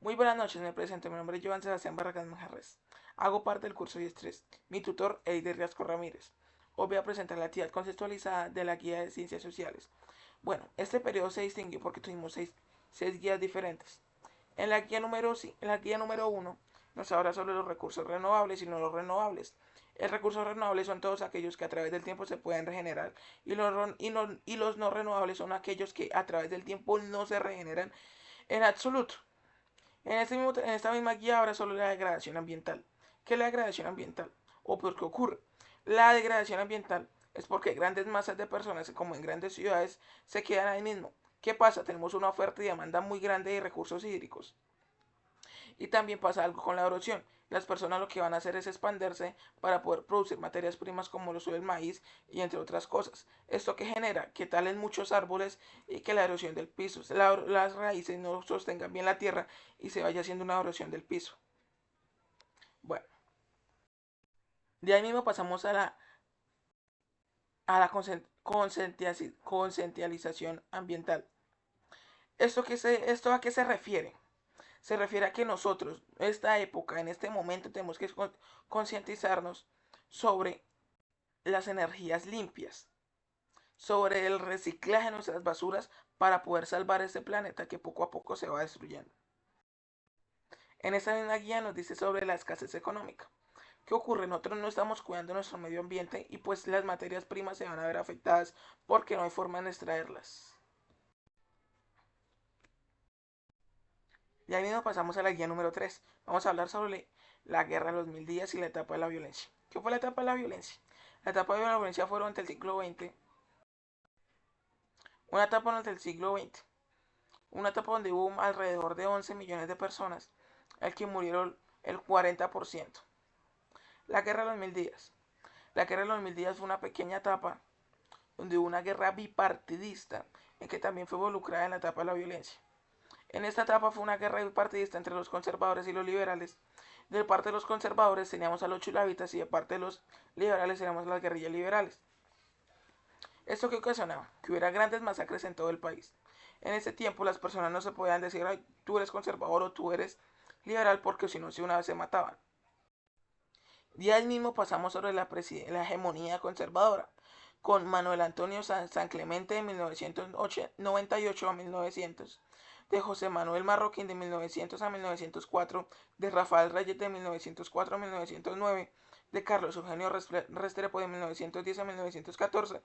Muy buenas noches, me presento. Mi nombre es Joan Sebastián Barragán Manjarres. Hago parte del curso 10.3. Mi tutor, Eider Riasco Ramírez. Hoy voy a presentar la actividad conceptualizada de la guía de ciencias sociales. Bueno, este periodo se distinguió porque tuvimos seis guías diferentes. En la guía número 1 nos habla sobre los recursos renovables y no los renovables. El recurso renovable son todos aquellos que a través del tiempo se pueden regenerar y los no renovables son aquellos que a través del tiempo no se regeneran en absoluto. En esta misma guía habla sobre la degradación ambiental. ¿Qué es la degradación ambiental? ¿O por qué ocurre? La degradación ambiental es porque grandes masas de personas, como en grandes ciudades, se quedan ahí mismo. ¿Qué pasa? Tenemos una oferta y demanda muy grande de recursos hídricos. Y también pasa algo con la erosión. Las personas lo que van a hacer es expandirse para poder producir materias primas como lo son el maíz y entre otras cosas. Esto que genera que talen muchos árboles y que la erosión del piso, las raíces no sostengan bien la tierra y se vaya haciendo una erosión del piso. Bueno, de ahí mismo pasamos a la concientización ambiental. ¿Esto a qué se refiere? Se refiere a que nosotros, esta época, en este momento, tenemos que concientizarnos sobre las energías limpias, sobre el reciclaje de nuestras basuras para poder salvar este planeta que poco a poco se va destruyendo. En esta misma guía nos dice sobre la escasez económica. ¿Qué ocurre? Nosotros no estamos cuidando nuestro medio ambiente y pues las materias primas se van a ver afectadas porque no hay forma de extraerlas. Y ahí mismo pasamos a la guía número 3. Vamos a hablar sobre la guerra de los 1000 días y la etapa de la violencia. ¿Qué fue la etapa de la violencia? La etapa de la violencia fue durante el siglo XX, una etapa durante el siglo XX, una etapa donde hubo alrededor de 11 millones de personas, el que murieron el 40%. La guerra de los 1000 días. La guerra de los 1000 días fue una pequeña etapa donde hubo una guerra bipartidista en que también fue involucrada en la etapa de la violencia. En esta etapa fue una guerra bipartidista entre los conservadores y los liberales. De parte de los conservadores teníamos a los chulavitas y de parte de los liberales teníamos a las guerrillas liberales. ¿Esto qué ocasionaba? Que hubiera grandes masacres en todo el país. En ese tiempo las personas no se podían decir, ay, tú eres conservador o tú eres liberal porque si no, si una vez se mataban. Y ahí mismo pasamos sobre la hegemonía conservadora, con Manuel Antonio San Clemente de 1998 a 1900, de José Manuel Marroquín de 1900 a 1904, de Rafael Reyes de 1904 a 1909, de Carlos Eugenio Restrepo de 1910 a 1914,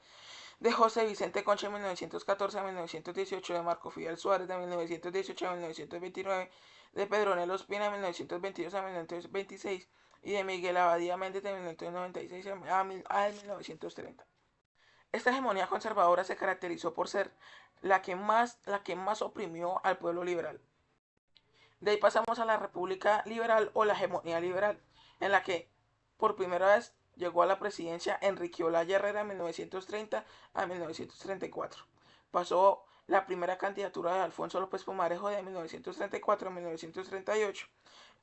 de José Vicente Concha de 1914 a 1918, de Marco Fidel Suárez de 1918 a 1929, de Pedro Ospina de 1922 a 1926 y de Miguel Abadía Méndez de 1996 a 1930. Esta hegemonía conservadora se caracterizó por ser la que más oprimió al pueblo liberal. De ahí pasamos a la República Liberal o la hegemonía liberal, en la que por primera vez llegó a la presidencia Enrique Olaya Herrera en 1930 a 1934. Pasó la primera candidatura de Alfonso López Pumarejo de 1934 a 1938,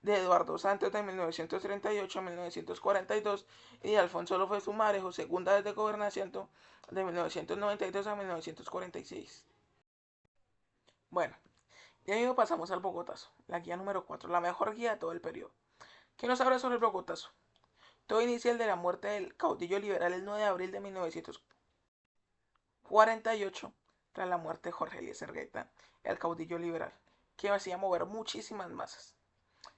de Eduardo Santos de 1938 a 1942 y de Alfonso López Pumarejo, segunda vez de gobernación de 1992 a 1946. Bueno, y ahí pasamos al Bogotazo, la guía número 4, la mejor guía de todo el periodo. ¿Qué nos habla sobre el Bogotazo? Todo inicia el de la muerte del caudillo liberal el 9 de abril de 1948, tras la muerte de Jorge Eliezer Gaitán, el caudillo liberal, que hacía mover muchísimas masas.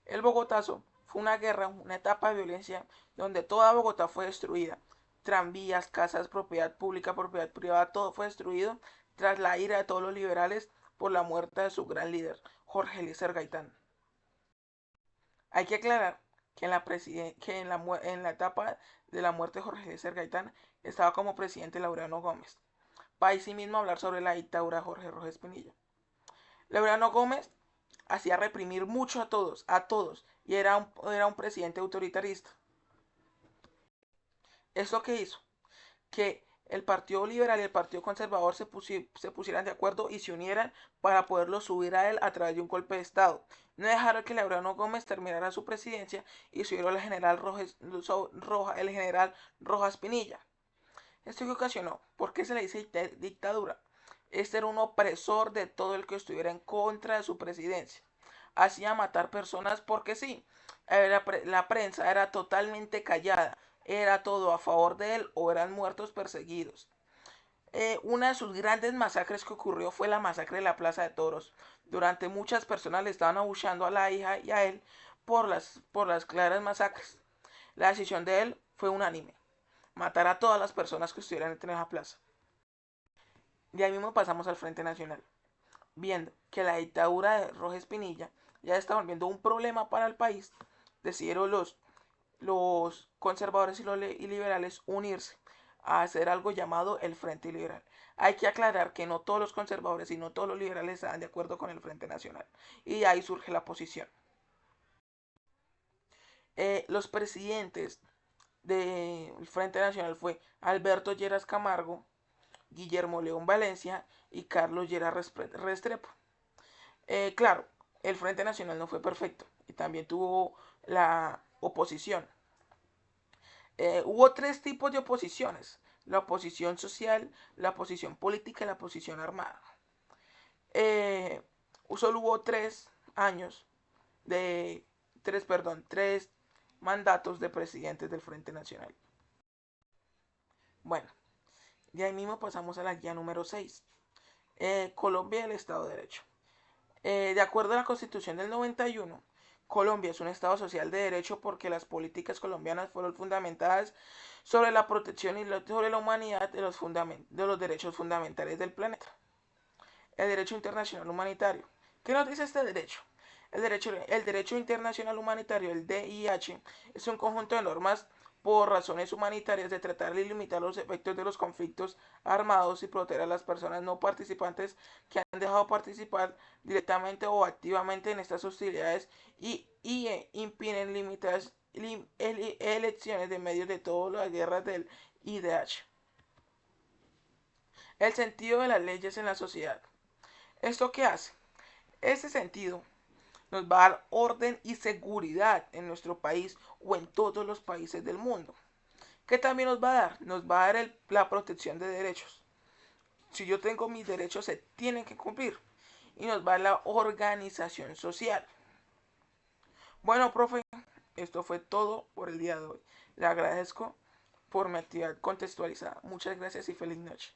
El Bogotazo fue una guerra, una etapa de violencia donde toda Bogotá fue destruida. Tranvías, casas, propiedad pública, propiedad privada, todo fue destruido tras la ira de todos los liberales por la muerte de su gran líder, Jorge Eliezer Gaitán. Hay que aclarar que en la etapa de la muerte de Jorge Eliezer Gaitán estaba como presidente Laureano Gómez. Para sí mismo hablar sobre la dictadura de Jorge Rojas Pinilla. Laureano Gómez hacía reprimir mucho a todos, y era un presidente autoritarista. ¿Esto qué hizo? Que el Partido Liberal y el Partido Conservador se pusieran de acuerdo y se unieran para poderlo subir a él a través de un golpe de Estado. No dejaron que Laureano Gómez terminara su presidencia y subieron el general Rojas Pinilla. ¿Esto qué ocasionó? ¿Por qué se le dice dictadura? Este era un opresor de todo el que estuviera en contra de su presidencia. hacía matar personas porque sí. La prensa era totalmente callada, era todo a favor de él o eran muertos perseguidos. Una de sus grandes masacres que ocurrió fue la masacre de la Plaza de Toros. Durante muchas personas le estaban abuchando a la hija y a él por las claras masacres. La decisión de él fue unánime, matar a todas las personas que estuvieran en esa plaza. De ahí mismo pasamos al Frente Nacional, viendo que la dictadura de Rojas Pinilla ya está volviendo un problema para el país, decidieron los conservadores y liberales unirse a hacer algo llamado el Frente Liberal. Hay que aclarar que no todos los conservadores y no todos los liberales están de acuerdo con el Frente Nacional. Y ahí surge la posición. Los presidentes del Frente Nacional fue Alberto Lleras Camargo, Guillermo León Valencia y Carlos Lleras Restrepo. Claro, el Frente Nacional no fue perfecto y también tuvo la oposición. Hubo tres tipos de oposiciones: la oposición social, la oposición política y la oposición armada. Eh, Solo hubo 3 años de tres mandatos de presidentes del Frente Nacional. Bueno, de ahí mismo pasamos a la guía número 6. Colombia y el Estado de Derecho. De acuerdo a la Constitución del 91, Colombia es un Estado social de derecho porque las políticas colombianas fueron fundamentadas sobre la protección y sobre la humanidad de los derechos fundamentales del planeta. El derecho internacional humanitario. ¿Qué nos dice este derecho? El derecho internacional humanitario, el DIH, es un conjunto de normas por razones humanitarias de tratar de limitar los efectos de los conflictos armados y proteger a las personas no participantes que han dejado participar directamente o activamente en estas hostilidades y impiden limitadas elecciones de medios de todas las guerras del IDH. El sentido de las leyes en la sociedad. ¿Esto qué hace? Este sentido nos va a dar orden y seguridad en nuestro país o en todos los países del mundo. ¿Qué también nos va a dar? Nos va a dar la protección de derechos. Si yo tengo mis derechos, se tienen que cumplir. Y nos va a dar la organización social. Bueno, profe, esto fue todo por el día de hoy. Le agradezco por mi actividad contextualizada. Muchas gracias y feliz noche.